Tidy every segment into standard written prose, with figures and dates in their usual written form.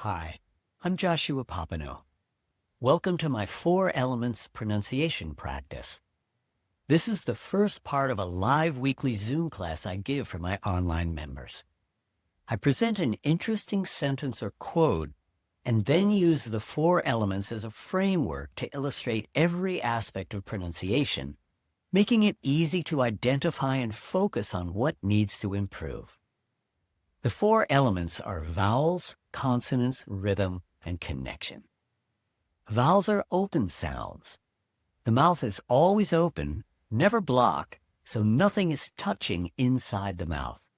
Hi, I'm Joshua Popenoe. Welcome to my 4 Elements pronunciation practice. This is the first part of a live weekly Zoom class I give for my online members. I present an interesting sentence or quote and then use the 4 elements as a framework to illustrate every aspect of pronunciation, making it easy to identify and focus on what needs to improve. The 4 elements are vowels, consonants, rhythm, and connection. Vowels are open sounds. The mouth is always open, never blocked, so nothing is touching inside the mouth.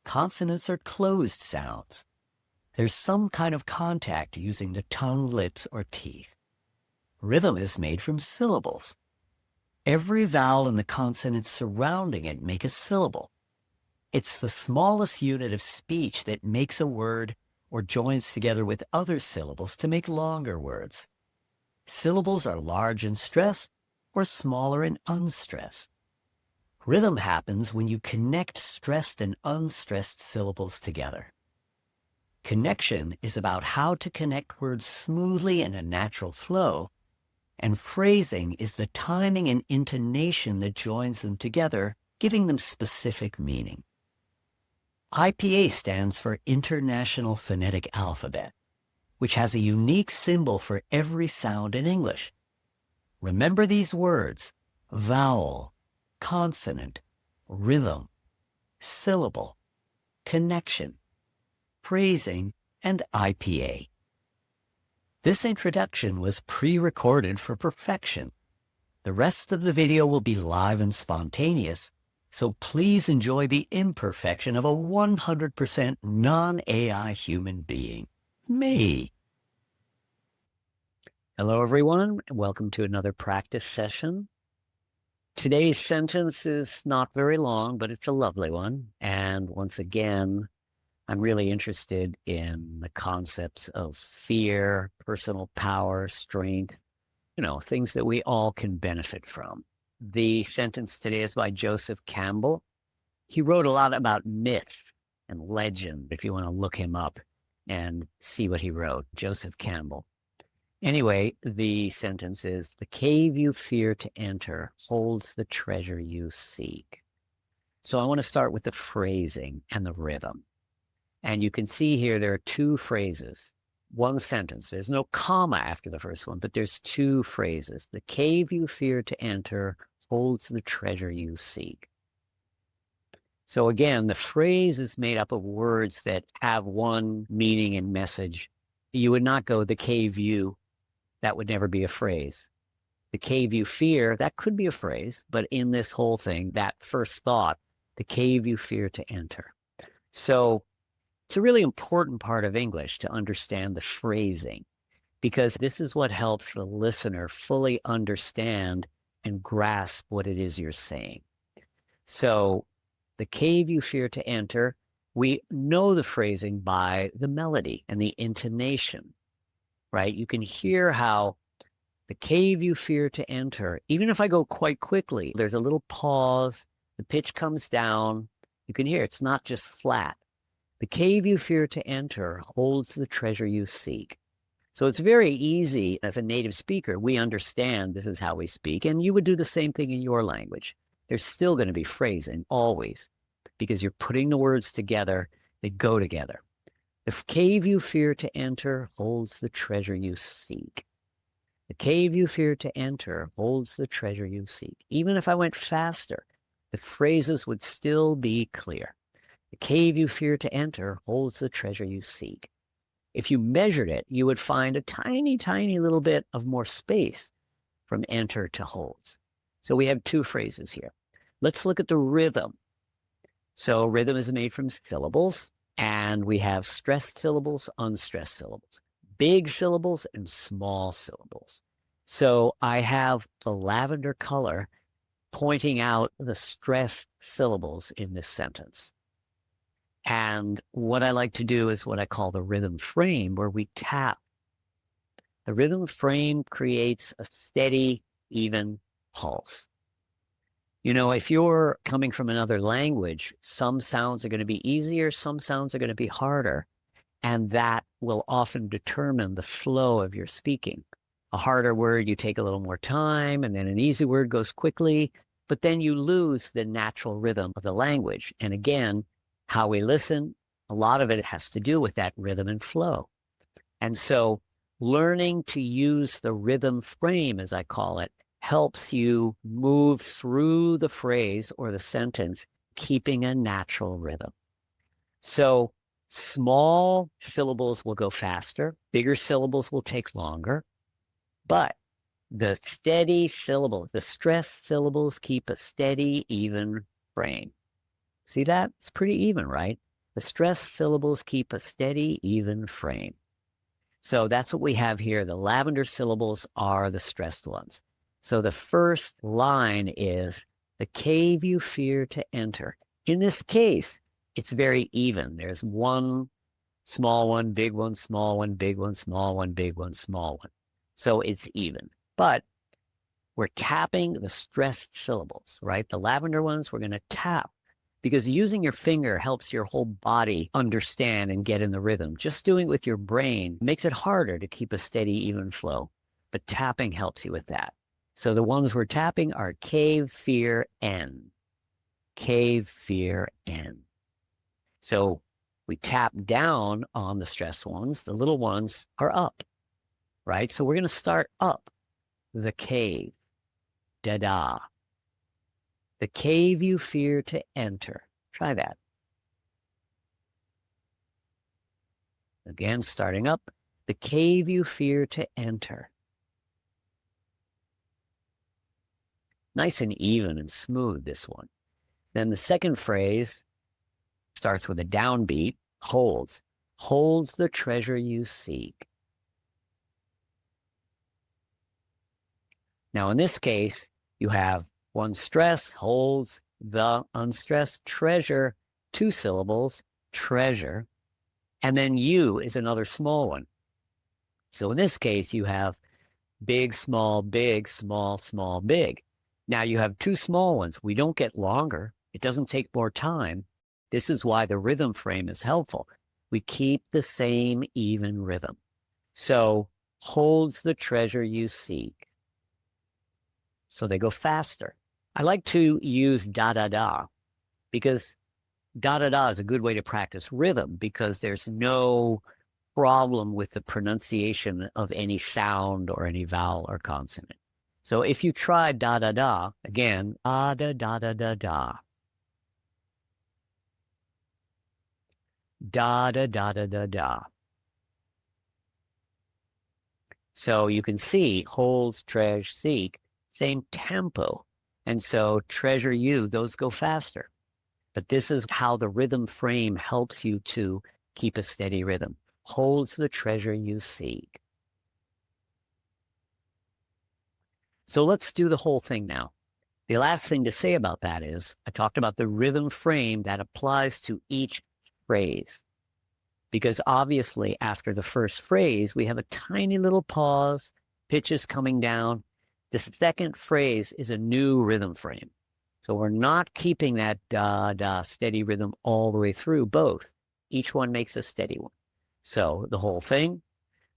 Consonants are closed sounds. There's some kind of contact using the tongue, lips, or teeth. Rhythm is made from syllables. Every vowel and the consonants surrounding it make a syllable. It's the smallest unit of speech that makes a word or joins together with other syllables to make longer words. Syllables are large and stressed or smaller and unstressed. Rhythm happens when you connect stressed and unstressed syllables together. Connection is about how to connect words smoothly in a natural flow, and phrasing is the timing and intonation that joins them together, giving them specific meaning. IPA stands for International Phonetic Alphabet, which has a unique symbol for every sound in English. Remember these words: vowel, consonant, rhythm, syllable, connection, phrasing, and IPA. This introduction was pre-recorded for perfection. The rest of the video will be live and spontaneous, so please enjoy the imperfection of a 100% non-AI human being, me. Hello, everyone. Welcome to another practice session. Today's sentence is not very long, but it's a lovely one. And once again, I'm really interested in the concepts of fear, personal power, strength, things that we all can benefit from. The sentence today is by Joseph Campbell. He wrote a lot about myth and legend, if you want to look him up and see what he wrote. Joseph Campbell. Anyway, the sentence is, the cave you fear to enter holds the treasure you seek. So I want to start with the phrasing and the rhythm. And you can see here there are 2 phrases, one sentence. There's no comma after the first one, but there's 2 phrases. The cave you fear to enter holds the treasure you seek. So again, the phrase is made up of words that have one meaning and message. You would not go, the cave you. That would never be a phrase. The cave you fear, that could be a phrase, but in this whole thing, that first thought, the cave you fear to enter. So it's a really important part of English to understand the phrasing, because this is what helps the listener fully understand and grasp what it is you're saying. So the cave you fear to enter, we know the phrasing by the melody and the intonation, right? You can hear how the cave you fear to enter, even if I go quite quickly, there's a little pause, the pitch comes down, you can hear it's not just flat. The cave you fear to enter holds the treasure you seek. So it's very easy as a native speaker, we understand this is how we speak, and you would do the same thing in your language. There's still going to be phrasing, always, because you're putting the words together, they go together. The cave you fear to enter holds the treasure you seek. The cave you fear to enter holds the treasure you seek. Even if I went faster, the phrases would still be clear. The cave you fear to enter holds the treasure you seek. If you measured it, you would find a tiny, tiny little bit of more space from enter to holds. So we have 2 phrases here. Let's look at the rhythm. So rhythm is made from syllables, and we have stressed syllables, unstressed syllables, big syllables, and small syllables. So I have the lavender color pointing out the stressed syllables in this sentence. And what I like to do is what I call the rhythm frame, where we tap. The rhythm frame creates a steady, even pulse. If you're coming from another language, some sounds are going to be easier, some sounds are going to be harder. And that will often determine the flow of your speaking. A harder word, you take a little more time, and then an easy word goes quickly, but then you lose the natural rhythm of the language. And again, how we listen, a lot of it has to do with that rhythm and flow. And so learning to use the rhythm frame, as I call it, helps you move through the phrase or the sentence, keeping a natural rhythm. So small syllables will go faster, bigger syllables will take longer, but the steady syllable, the stressed syllables keep a steady, even frame. See that? It's pretty even, right? The stressed syllables keep a steady, even frame. So that's what we have here. The lavender syllables are the stressed ones. So the first line is, the cave you fear to enter. In this case, it's very even. There's one small one, big one, small one, big one, small one, big one, small one. So it's even. But we're tapping the stressed syllables, right? The lavender ones, we're going to tap, because using your finger helps your whole body understand and get in the rhythm. Just doing it with your brain makes it harder to keep a steady, even flow, but tapping helps you with that. So the ones we're tapping are cave, fear, N. Cave, fear, N. So we tap down on the stressed ones. The little ones are up, right? So we're going to start up. The cave, da-da. The cave you fear to enter. Try that. Again, starting up. The cave you fear to enter. Nice and even and smooth, this one. Then the second phrase starts with a downbeat, holds. Holds the treasure you seek. Now, in this case, you have one stress, holds, the unstressed, treasure, 2 syllables, treasure, and then you is another small one. So in this case, you have big, small, small, big. Now you have 2 small ones. We don't get longer. It doesn't take more time. This is why the rhythm frame is helpful. We keep the same even rhythm. So holds the treasure you seek. So they go faster. I like to use da-da-da because da-da-da is a good way to practice rhythm, because there's no problem with the pronunciation of any sound or any vowel or consonant. So if you try da-da-da, again, da-da-da-da-da-da, da-da-da-da-da-da. So you can see holds, treasure, seek, same tempo. And so treasure you, those go faster. But this is how the rhythm frame helps you to keep a steady rhythm. Holds the treasure you seek. So let's do the whole thing now. The last thing to say about that is, I talked about the rhythm frame that applies to each phrase. Because obviously after the first phrase, we have a tiny little pause, pitches coming down. The second phrase is a new rhythm frame. So we're not keeping that da-da steady rhythm all the way through both. Each one makes a steady one. So the whole thing,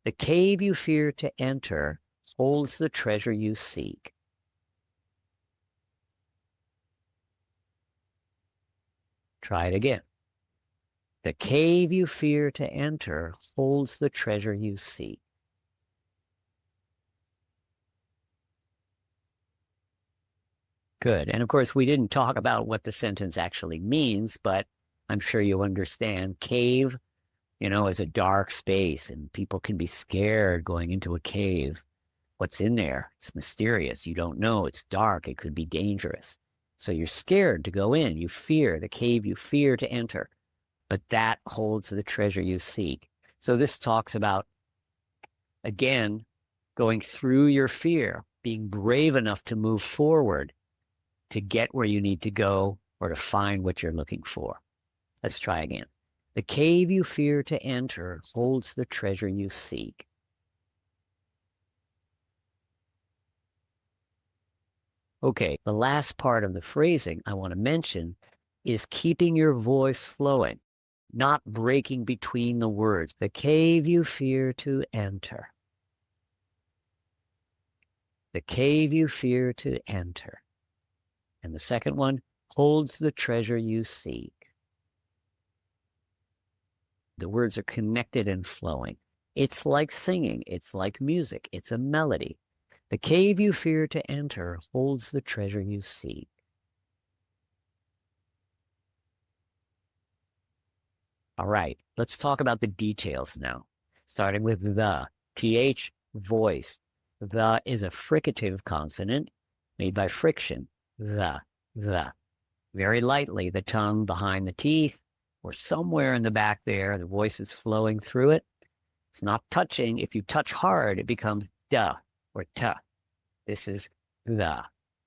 the cave you fear to enter holds the treasure you seek. Try it again. The cave you fear to enter holds the treasure you seek. Good. And of course, we didn't talk about what the sentence actually means, but I'm sure you understand. Cave, is a dark space, and people can be scared going into a cave. What's in there? It's mysterious. You don't know. It's dark. It could be dangerous. So you're scared to go in. You fear the cave you fear to enter, but that holds the treasure you seek. So this talks about, again, going through your fear, being brave enough to move forward to get where you need to go or to find what you're looking for. Let's try again. The cave you fear to enter holds the treasure you seek. Okay, the last part of the phrasing I want to mention is keeping your voice flowing. not breaking between the words. The cave you fear to enter. The cave you fear to enter. And the second one holds the treasure you seek. The words are connected and flowing. It's like singing. It's like music. It's a melody. The cave you fear to enter holds the treasure you seek. All right, let's talk about the details now, starting with the. TH, voice. The is a fricative consonant made by friction. The. Very lightly, the tongue behind the teeth or somewhere in the back there, the voice is flowing through it. It's not touching. If you touch hard, it becomes duh or tuh. This is the.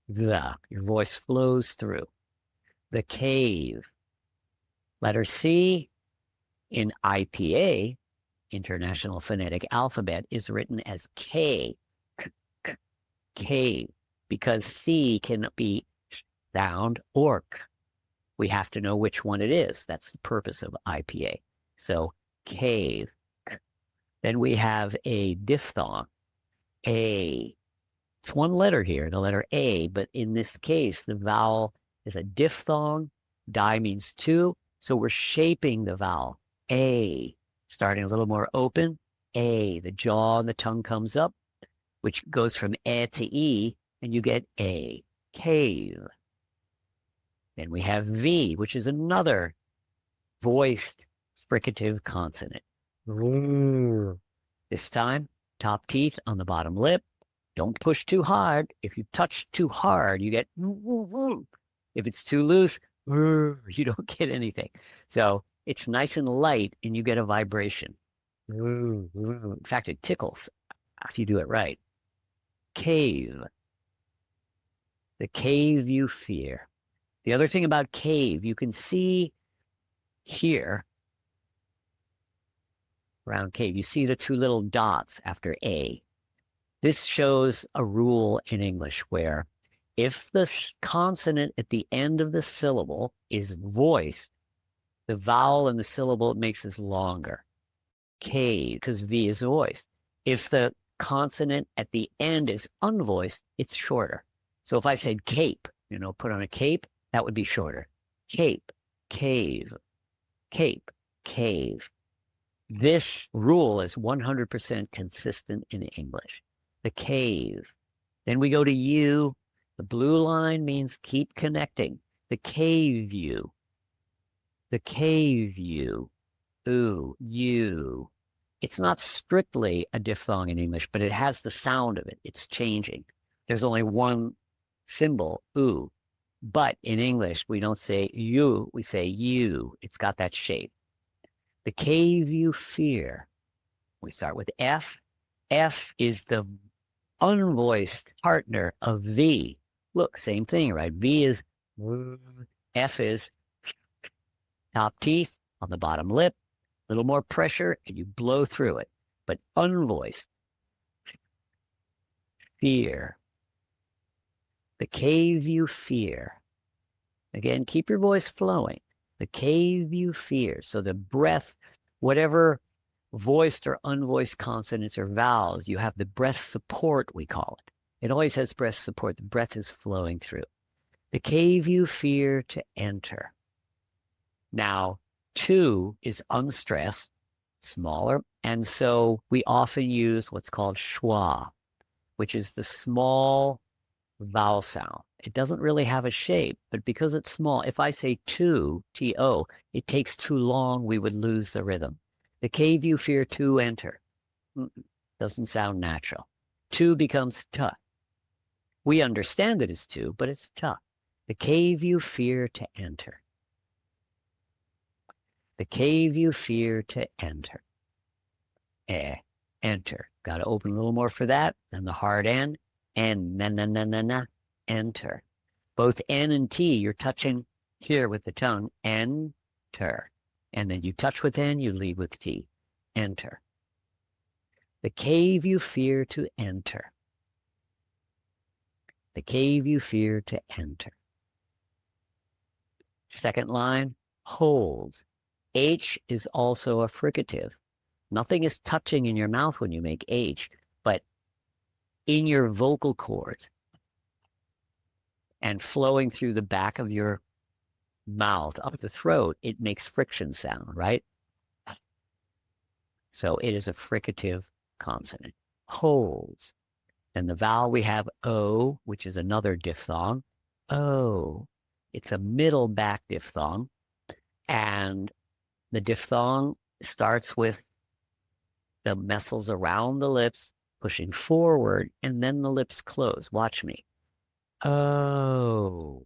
Your voice flows through. The cave. Letter C in IPA, International Phonetic Alphabet, is written as K, cave, because C can be sound or K. We have to know which one it is. That's the purpose of IPA. So cave. Then we have a diphthong, A. It's one letter here, the letter A, but in this case, the vowel is a diphthong. Di means two, so we're shaping the vowel. A, starting a little more open. A, the jaw and the tongue comes up, which goes from E to E, and you get A, cave. Then we have V, which is another voiced fricative consonant. This time, top teeth on the bottom lip. Don't push too hard. If you touch too hard, you get. If it's too loose, you don't get anything. So it's nice and light, and you get a vibration. In fact, it tickles if you do it right. Cave. The cave you fear. The other thing about cave, you can see here, around cave, you see the two little dots after A. This shows a rule in English where if the consonant at the end of the syllable is voiced, the vowel in the syllable makes this longer. Cave, because V is voiced. If the consonant at the end is unvoiced, it's shorter. So if I said cape, put on a cape, that would be shorter. Cape, cave, cape, cave. This rule is 100% consistent in English. The cave. Then we go to U. The blue line means keep connecting. The cave you. The cave you. Ooh, you. It's not strictly a diphthong in English, but it has the sound of it. It's changing. There's only one symbol, ooh. But in English, we don't say you, we say you. It's got that shape. The cave you fear. We start with F. F is the unvoiced partner of V. Look, same thing, right? V is, F is top teeth on the bottom lip, a little more pressure, and you blow through it. But unvoiced. Fear. The cave you fear. Again, keep your voice flowing. The cave you fear. So the breath, whatever voiced or unvoiced consonants or vowels, you have the breath support, we call it. It always has breath support. The breath is flowing through. The cave you fear to enter. Now, two is unstressed, smaller, and so we often use what's called schwa, which is the small vowel sound. It doesn't really have a shape, but because it's small, if I say to, T-O, it takes too long, we would lose the rhythm. The cave you fear to enter. Doesn't sound natural. To becomes t. We understand it as to, but it's t. The cave you fear to enter. The cave you fear to enter. Enter. Got to open a little more for that. And the hard N. N, na, na, na, na, na. Enter. Both N and T, you're touching here with the tongue. Enter. And then you touch with N, you leave with T. Enter. The cave you fear to enter. The cave you fear to enter. Second line, hold. H is also a fricative. Nothing is touching in your mouth when you make H, but in your vocal cords and flowing through the back of your mouth up the throat, it makes friction sound, right? So it is a fricative consonant. Holds. And the vowel we have O, which is another diphthong. O. It's a middle back diphthong. And the diphthong starts with the muscles around the lips pushing forward, and then the lips close. Watch me. Oh.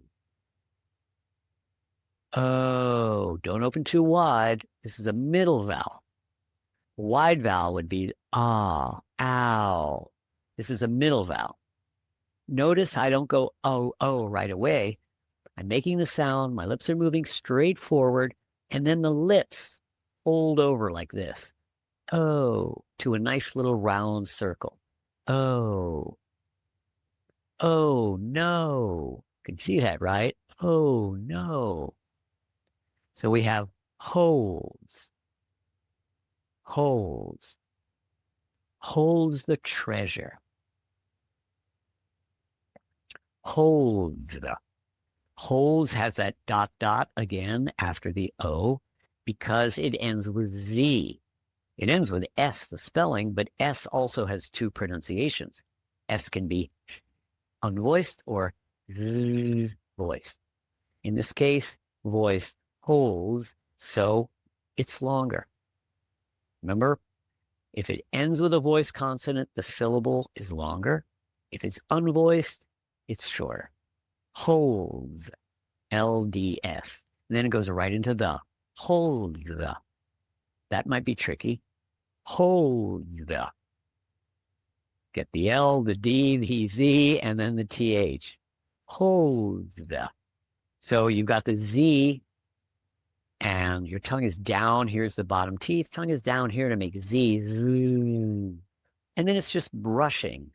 Oh. Don't open too wide. This is a middle vowel. Wide vowel would be ah, ow. This is a middle vowel. Notice I don't go oh right away. I'm making the sound. My lips are moving straight forward, and then the lips fold over like this. Oh, to a nice little round circle. Oh. Oh, no. You can see that, right? Oh, no. So we have holds. Holds. Holds the treasure. Holds. Holds has that dot dot again after the O because it ends with Z. It ends with S, the spelling, but S also has two pronunciations. S can be unvoiced or voiced. In this case, voiced holds, so it's longer. Remember, if it ends with a voiced consonant, the syllable is longer. If it's unvoiced, it's shorter. Holds, LDS. And then it goes right into the. Holds the. That might be tricky. Holds the. Get the L, the D, the Z, and then the TH. Holds the. So you've got the Z, and your tongue is down. Here's the bottom teeth. Tongue is down here to make Z. And then it's just brushing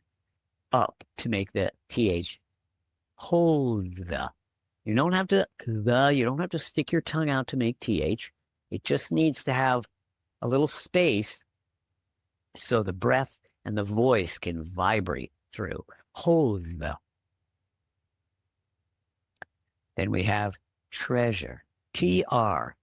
up to make the TH. Hold the. You don't have to stick your tongue out to make TH. It just needs to have a little space so the breath and the voice can vibrate through. Hold the. Then we have treasure. TR.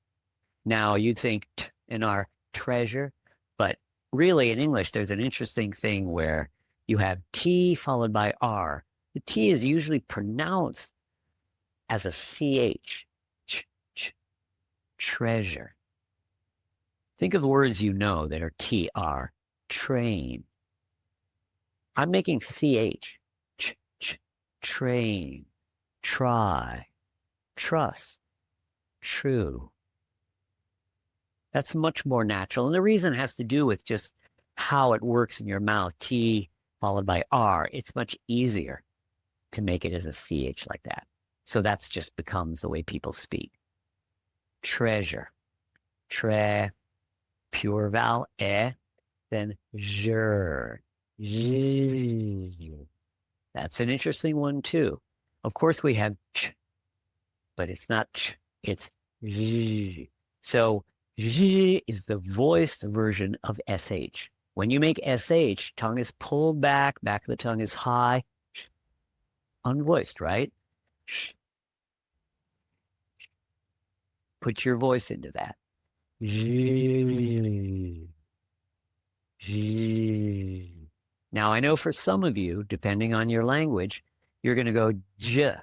Now you'd think T in our treasure, but really in English, there's an interesting thing where you have T followed by R. The T is usually pronounced as a CH. Treasure. Think of words you know that are TR. Train. I'm making CH. Train. Try. Trust. True. That's much more natural. And the reason has to do with just how it works in your mouth. T followed by R. It's much easier to make it as a CH like that. So that's just becomes the way people speak. Treasure. Tre. Pure vowel. E. Then jur. That's an interesting one too. Of course we have ch, but it's not ch, it's j. So j is the voiced version of sh. When you make sh, tongue is pulled back of the tongue is high, unvoiced, right? Put your voice into that. Now, I know for some of you, depending on your language, you're going to go j.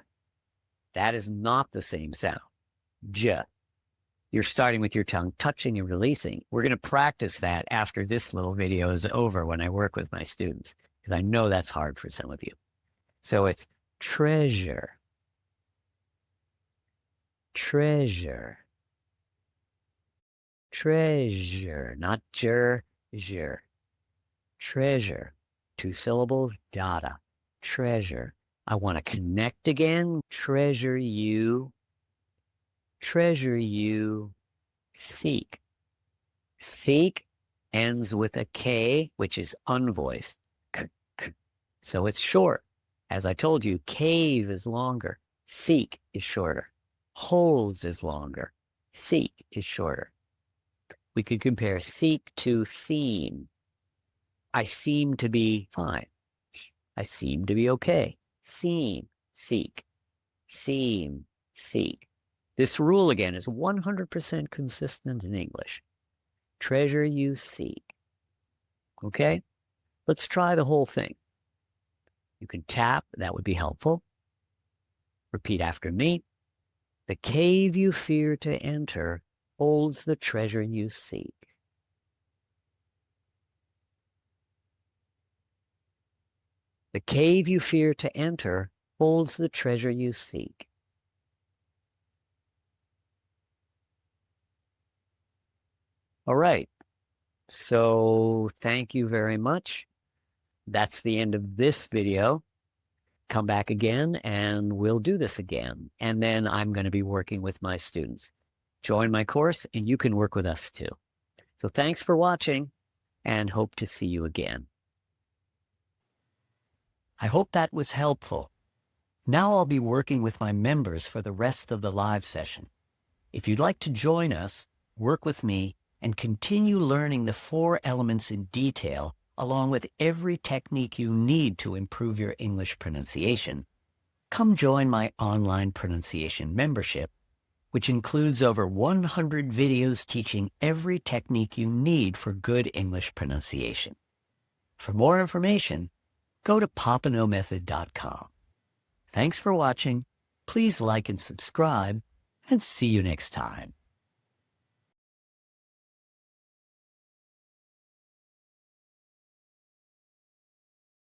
That is not the same sound. J. You're starting with your tongue touching and releasing. We're going to practice that after this little video is over when I work with my students, because I know that's hard for some of you. So it's treasure. Treasure. Treasure, not jur, jur. Treasure. 2 syllables, data. Treasure. I want to connect again. Treasure you. Treasure you. Seek. Seek ends with a K, which is unvoiced. So it's short. As I told you, cave is longer. Seek is shorter. Holds is longer. Seek is shorter. We could compare seek to seem. I seem to be fine. I seem to be okay. Seem, seek, seem, seek. This rule, again, is 100% consistent in English. Treasure you seek. Okay? Let's try the whole thing. You can tap. That would be helpful. Repeat after me. The cave you fear to enter holds the treasure you seek. The cave you fear to enter holds the treasure you seek. All right. So thank you very much. That's the end of this video. Come back again and we'll do this again. And then I'm going to be working with my students. Join my course and you can work with us too. So thanks for watching and hope to see you again. I hope that was helpful. Now I'll be working with my members for the rest of the live session. If you'd like to join us, work with me, and continue learning the 4 elements in detail, along with every technique you need to improve your English pronunciation, come join my online pronunciation membership, which includes over 100 videos teaching every technique you need for good English pronunciation. For more information, go to popenoemethod.com. Thanks for watching. Please like and subscribe, and see you next time.